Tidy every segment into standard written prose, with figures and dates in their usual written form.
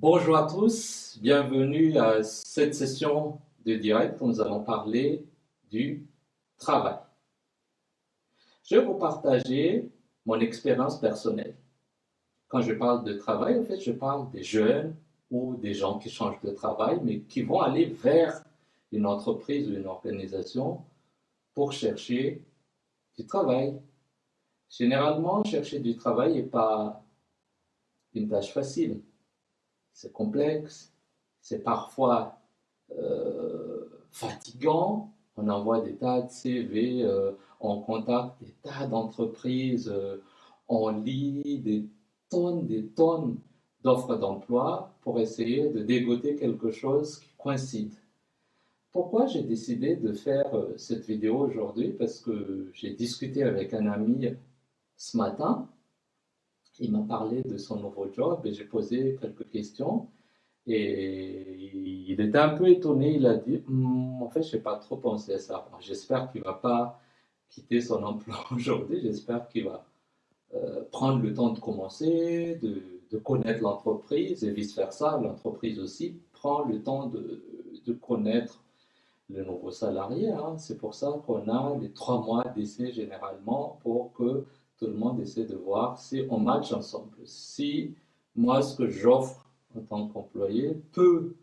Bonjour à tous, bienvenue à cette session de direct où nous allons parler du travail. Je vais vous partager mon expérience personnelle. Quand je parle de travail, en fait, je parle des jeunes ou des gens qui changent de travail, mais qui vont aller vers une entreprise ou une organisation pour chercher du travail. Généralement, chercher du travail n'est pas une tâche facile. C'est complexe, c'est parfois fatigant. On envoie des tas de CV, on contacte des tas d'entreprises, on lit des tonnes d'offres d'emploi pour essayer de dégoter quelque chose qui coïncide. Pourquoi j'ai décidé de faire cette vidéo aujourd'hui? Parce que j'ai discuté avec un ami ce matin. Il m'a parlé de son nouveau job et j'ai posé quelques questions. Et il était un peu étonné, il a dit, en fait, je n'ai pas trop pensé à ça. J'espère qu'il ne va pas quitter son emploi aujourd'hui, j'espère qu'il va prendre le temps de commencer, de connaître l'entreprise et vice-versa. L'entreprise aussi prend le temps de connaître le nouveau salarié, hein. C'est pour ça qu'on a les 3 mois d'essai généralement pour que tout le monde essaie de voir si on match ensemble. Si moi, ce que j'offre en tant qu'employé peut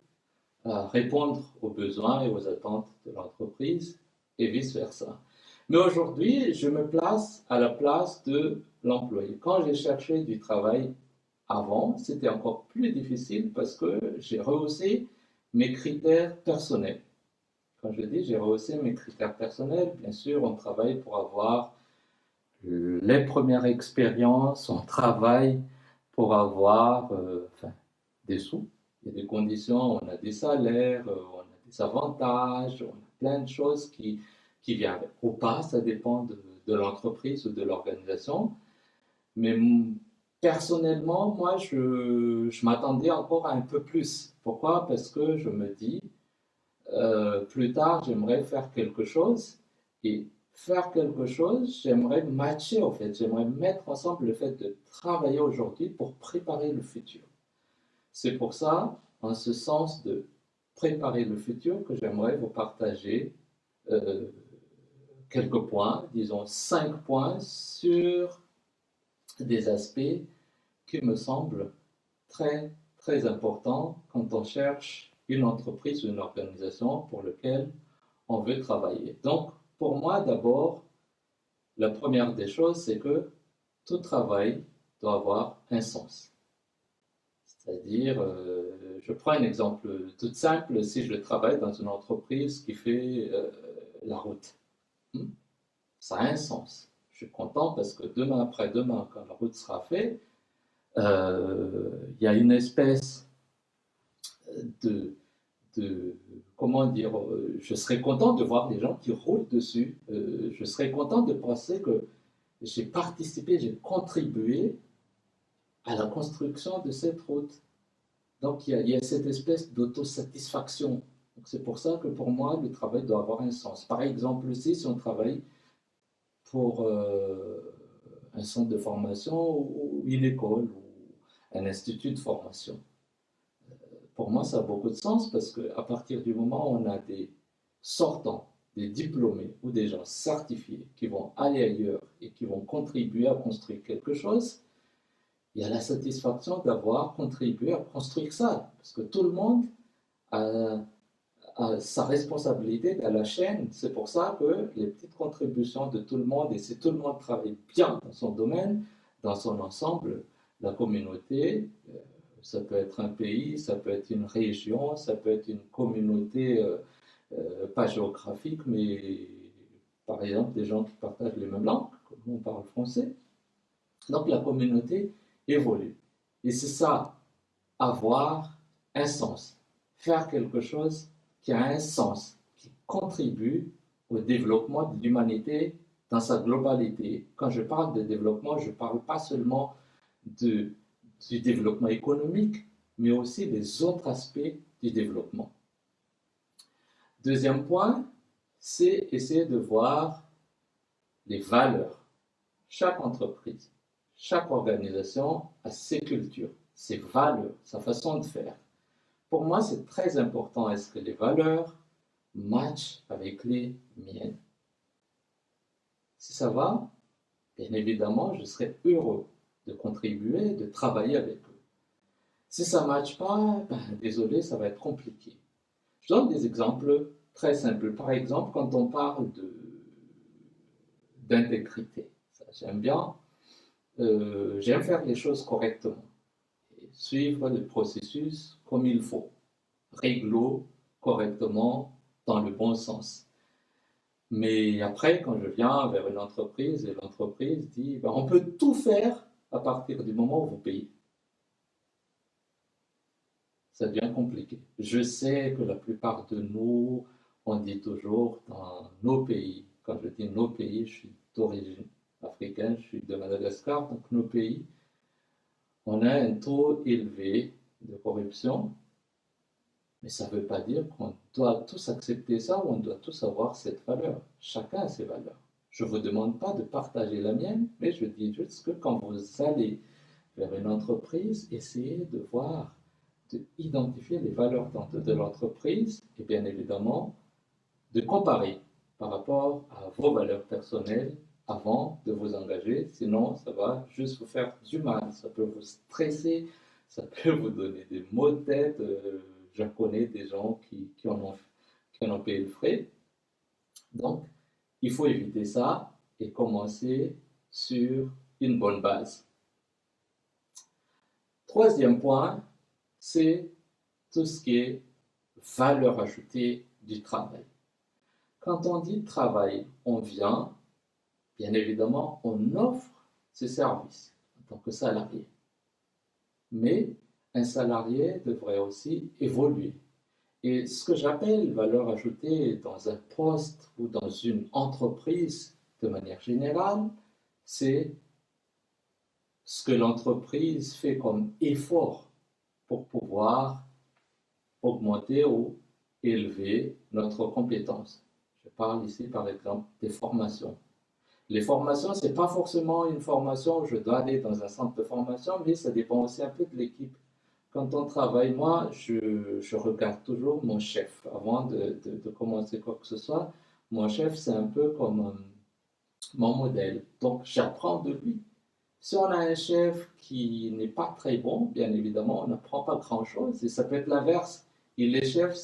répondre aux besoins et aux attentes de l'entreprise et vice-versa. Mais aujourd'hui, je me place à la place de l'employé. Quand j'ai cherché du travail avant, c'était encore plus difficile parce que j'ai rehaussé mes critères personnels. Quand je dis j'ai rehaussé mes critères personnels, bien sûr, on travaille pour avoir les premières expériences, on travaille pour avoir enfin, des sous. Il y a des conditions, on a des salaires, on a des avantages, on a plein de choses qui viennent avec. Ou pas, ça dépend de l'entreprise ou de l'organisation. Mais personnellement, moi, je m'attendais encore à un peu plus. Pourquoi? Parce que je me dis, plus tard, j'aimerais faire quelque chose et faire quelque chose, j'aimerais matcher en fait, j'aimerais mettre ensemble le fait de travailler aujourd'hui pour préparer le futur. C'est pour ça, en ce sens de préparer le futur, que j'aimerais vous partager euh, quelques points, disons 5 points sur des aspects qui me semblent très, très importants quand on cherche une entreprise ou une organisation pour laquelle on veut travailler. Donc, pour moi, d'abord, la première des choses, c'est que tout travail doit avoir un sens. C'est-à-dire, je prends un exemple tout simple, si je travaille dans une entreprise qui fait la route, hmm, ça a un sens. Je suis content parce que demain après-demain, quand la route sera faite, il y a une espèce de, comment dire, je serais content de voir des gens qui roulent dessus. Je serais content de penser que j'ai participé, j'ai contribué à la construction de cette route. Donc il y a cette espèce d'autosatisfaction. C'est pour ça que pour moi, le travail doit avoir un sens. Par exemple, aussi, si on travaille pour un centre de formation ou une école ou un institut de formation, pour moi, ça a beaucoup de sens parce qu'à partir du moment où on a des sortants, des diplômés ou des gens certifiés qui vont aller ailleurs et qui vont contribuer à construire quelque chose, il y a la satisfaction d'avoir contribué à construire ça. Parce que tout le monde a sa responsabilité dans la chaîne. C'est pour ça que les petites contributions de tout le monde, et si tout le monde travaille bien dans son domaine, dans son ensemble, la communauté, ça peut être un pays, ça peut être une région, ça peut être une communauté, pas géographique, mais par exemple des gens qui partagent les mêmes langues, comme on parle français. Donc la communauté évolue. Et c'est ça, avoir un sens, faire quelque chose qui a un sens, qui contribue au développement de l'humanité dans sa globalité. Quand je parle de développement, je ne parle pas seulement de, du développement économique, mais aussi des autres aspects du développement. Deuxième point, c'est essayer de voir les valeurs. Chaque entreprise, chaque organisation a ses cultures, ses valeurs, sa façon de faire. Pour moi, c'est très important. Est-ce que les valeurs matchent avec les miennes? Si ça va, bien évidemment, je serai heureux de contribuer, de travailler avec eux. Si ça ne matche pas, ben, désolé, ça va être compliqué. Je donne des exemples très simples. Par exemple, quand on parle d'intégrité, j'aime bien, j'aime faire les choses correctement, et suivre le processus comme il faut, réglo, correctement, dans le bon sens. Mais après, quand je viens vers une entreprise et l'entreprise dit ben, on peut tout faire à partir du moment où vous payez, ça devient compliqué. Je sais que la plupart de nous, on dit toujours dans nos pays, quand je dis nos pays, je suis d'origine africaine, je suis de Madagascar, donc nos pays, on a un taux élevé de corruption, mais ça ne veut pas dire qu'on doit tous accepter ça ou on doit tous avoir cette valeur. Chacun a ses valeurs. Je ne vous demande pas de partager la mienne, mais je dis juste que quand vous allez vers une entreprise, essayez de voir, d'identifier les valeurs de l'entreprise et bien évidemment de comparer par rapport à vos valeurs personnelles avant de vous engager. Sinon, ça va juste vous faire du mal. Ça peut vous stresser, ça peut vous donner des maux de tête. Je connais des gens qui en ont payé le frais. Donc, il faut éviter ça et commencer sur une bonne base. Troisième point, c'est tout ce qui est valeur ajoutée du travail. Quand on dit travail, on vient, bien évidemment, on offre ce service en tant que salarié. Mais un salarié devrait aussi évoluer. Et ce que j'appelle valeur ajoutée dans un poste ou dans une entreprise de manière générale, c'est ce que l'entreprise fait comme effort pour pouvoir augmenter ou élever notre compétence. Je parle ici par exemple des formations. Les formations, ce n'est pas forcément une formation où je dois aller dans un centre de formation, mais ça dépend aussi un peu de l'équipe. Quand on travaille, moi, je regarde toujours mon chef avant de commencer quoi que ce soit. Mon chef, c'est un peu comme mon modèle. Donc, j'apprends de lui. Si on a un chef qui n'est pas très bon, bien évidemment, on n'apprend pas grand-chose. Et ça peut être l'inverse. Il est chef,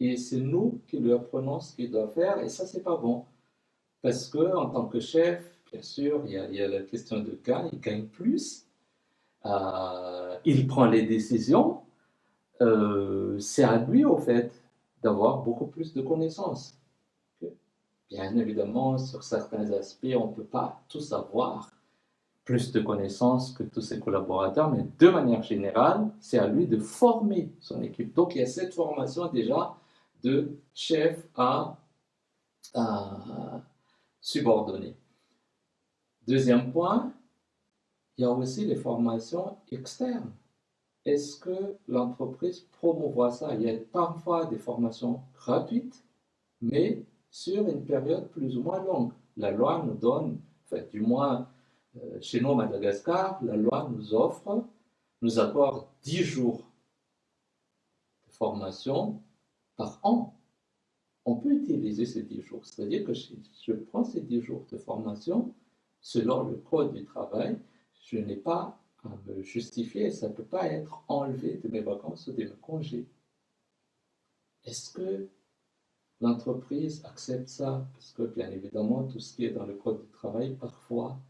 et c'est nous qui lui apprenons ce qu'il doit faire, et ça, c'est pas bon. Parce que en tant que chef, bien sûr, il y a la question de gain, il gagne plus, il prend les décisions, c'est à lui, au fait, d'avoir beaucoup plus de connaissances. Bien évidemment, sur certains aspects, on ne peut pas tout avoir plus de connaissances que tous ses collaborateurs, mais de manière générale, c'est à lui de former son équipe. Donc, il y a cette formation déjà de chef à subordonné. Deuxième point, il y a aussi les formations externes. Est-ce que l'entreprise promouvoit ça? Il y a parfois des formations gratuites, mais sur une période plus ou moins longue. La loi nous donne, enfin, du moins chez nous, à Madagascar, la loi nous accorde 10 jours de formation par an. On peut utiliser ces 10 jours. C'est-à-dire que je prends ces 10 jours de formation, selon le code du travail, je n'ai pas à me justifier, ça ne peut pas être enlevé de mes vacances ou de mes congés. Est-ce que l'entreprise accepte ça? Parce que bien évidemment, tout ce qui est dans le code du travail, parfois,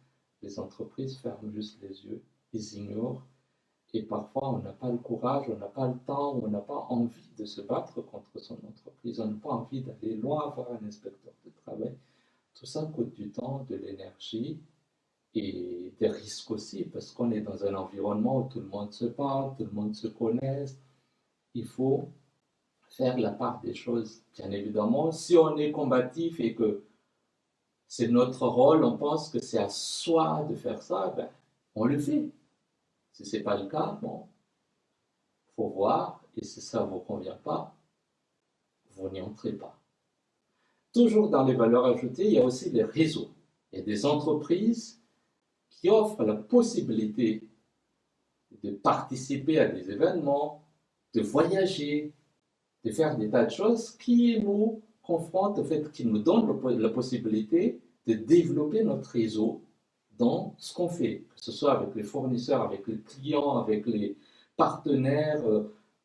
les entreprises ferment juste les yeux, ils ignorent, et parfois on n'a pas le courage, on n'a pas le temps, on n'a pas envie de se battre contre son entreprise, on n'a pas envie d'aller loin voir un inspecteur de travail. Tout ça coûte du temps, de l'énergie et des risques aussi, parce qu'on est dans un environnement où tout le monde se parle, tout le monde se connaît. Il faut faire la part des choses, bien évidemment. Si on est combatif et que c'est notre rôle, on pense que c'est à soi de faire ça, ben, on le fait. Si ce n'est pas le cas, bon, il faut voir, et si ça ne vous convient pas, vous n'y entrez pas. Toujours dans les valeurs ajoutées, il y a aussi les réseaux. Il y a des entreprises qui offrent la possibilité de participer à des événements, de voyager, de faire des tas de choses qui nous confrontent, en fait, qui nous donnent la possibilité de développer notre réseau dans ce qu'on fait, que ce soit avec les fournisseurs, avec les clients, avec les partenaires.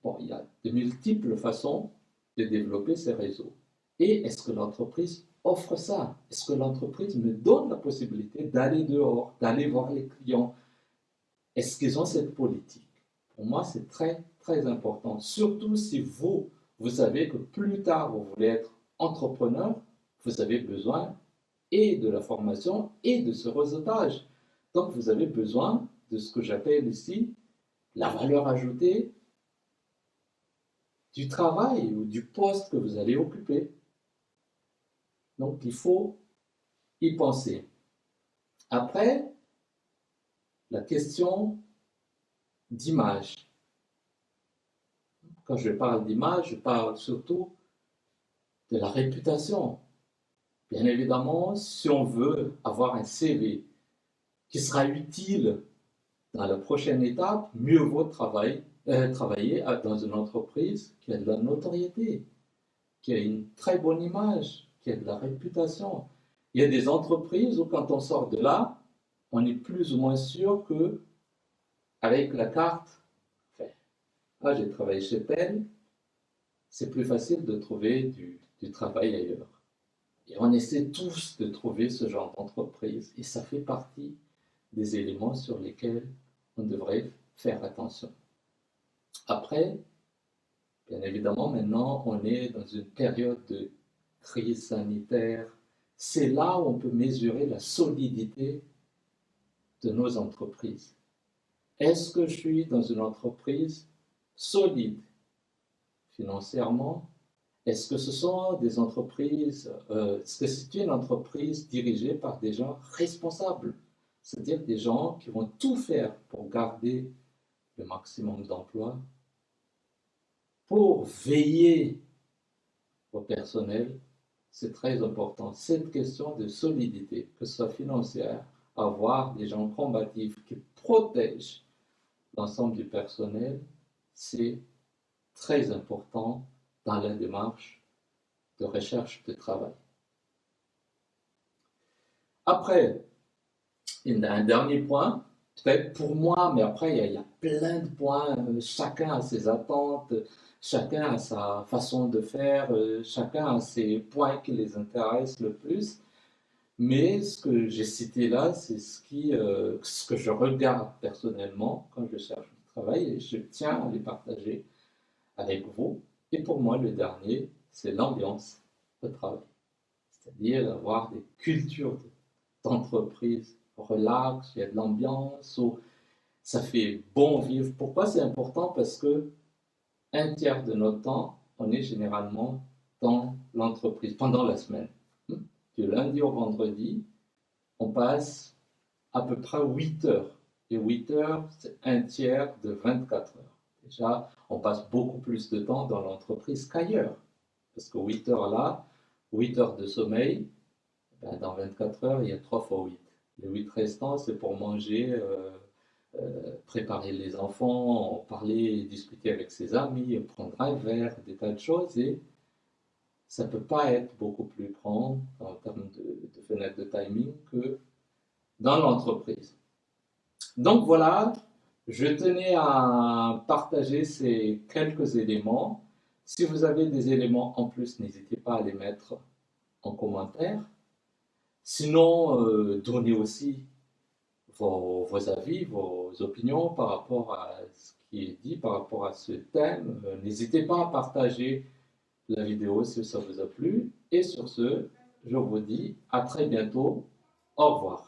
Bon, il y a de multiples façons de développer ces réseaux. Et est-ce que l'entreprise offre ça? Est-ce que l'entreprise me donne la possibilité d'aller dehors, d'aller voir les clients? Est-ce qu'ils ont cette politique? Pour moi, c'est très, très important. Surtout si vous savez que plus tard, vous voulez être entrepreneur, vous avez besoin et de la formation et de ce réseautage. Donc, vous avez besoin de ce que j'appelle ici la valeur ajoutée du travail ou du poste que vous allez occuper. Donc, il faut y penser. Après, la question d'image. Quand je parle d'image, je parle surtout de la réputation. Bien évidemment, si on veut avoir un CV qui sera utile dans la prochaine étape, mieux vaut travailler dans une entreprise qui a de la notoriété, qui a une très bonne image, qui a de la réputation. Il y a des entreprises où quand on sort de là, on est plus ou moins sûr que avec la carte, enfin, ah, j'ai travaillé chez tel, c'est plus facile de trouver du travail ailleurs. Et on essaie tous de trouver ce genre d'entreprise. Et ça fait partie des éléments sur lesquels on devrait faire attention. Après, bien évidemment, maintenant, on est dans une période de crise sanitaire. C'est là où on peut mesurer la solidité de nos entreprises. Est-ce que je suis dans une entreprise solide financièrement? Est-ce que ce sont des entreprises, est-ce que c'est une entreprise dirigée par des gens responsables? C'est-à-dire des gens qui vont tout faire pour garder le maximum d'emplois, pour veiller au personnel. C'est très important. Cette question de solidité, que ce soit financière, avoir des gens combatifs qui protègent l'ensemble du personnel, c'est très important dans la démarche de recherche de travail. Après, il y a un dernier point, peut-être pour moi, mais après, il y a plein de points. Chacun a ses attentes, chacun a sa façon de faire, chacun a ses points qui les intéressent le plus. Mais ce que j'ai cité là, c'est ce que je regarde personnellement quand je cherche du travail et je tiens à les partager avec vous. Et pour moi, le dernier, c'est l'ambiance de travail. C'est-à-dire avoir des cultures d'entreprise relax, il y a de l'ambiance, où ça fait bon vivre. Pourquoi c'est important? Parce que un tiers de notre temps, on est généralement dans l'entreprise pendant la semaine. Du lundi au vendredi, on passe à peu près 8 heures. Et 8 heures, c'est un tiers de 24 heures. Déjà, on passe beaucoup plus de temps dans l'entreprise qu'ailleurs. Parce que 8 heures là, 8 heures de sommeil, ben dans 24 heures, il y a 3 fois 8. Les 8 restants, c'est pour manger, préparer les enfants, parler, discuter avec ses amis, prendre un verre, des tas de choses. Et ça ne peut pas être beaucoup plus grand en termes de fenêtre de timing que dans l'entreprise. Donc voilà, je tenais à partager ces quelques éléments. Si vous avez des éléments en plus, n'hésitez pas à les mettre en commentaire. Sinon, donnez aussi vos avis, vos opinions par rapport à ce qui est dit, par rapport à ce thème. N'hésitez pas à partager la vidéo si ça vous a plu. Et sur ce, je vous dis à très bientôt. Au revoir.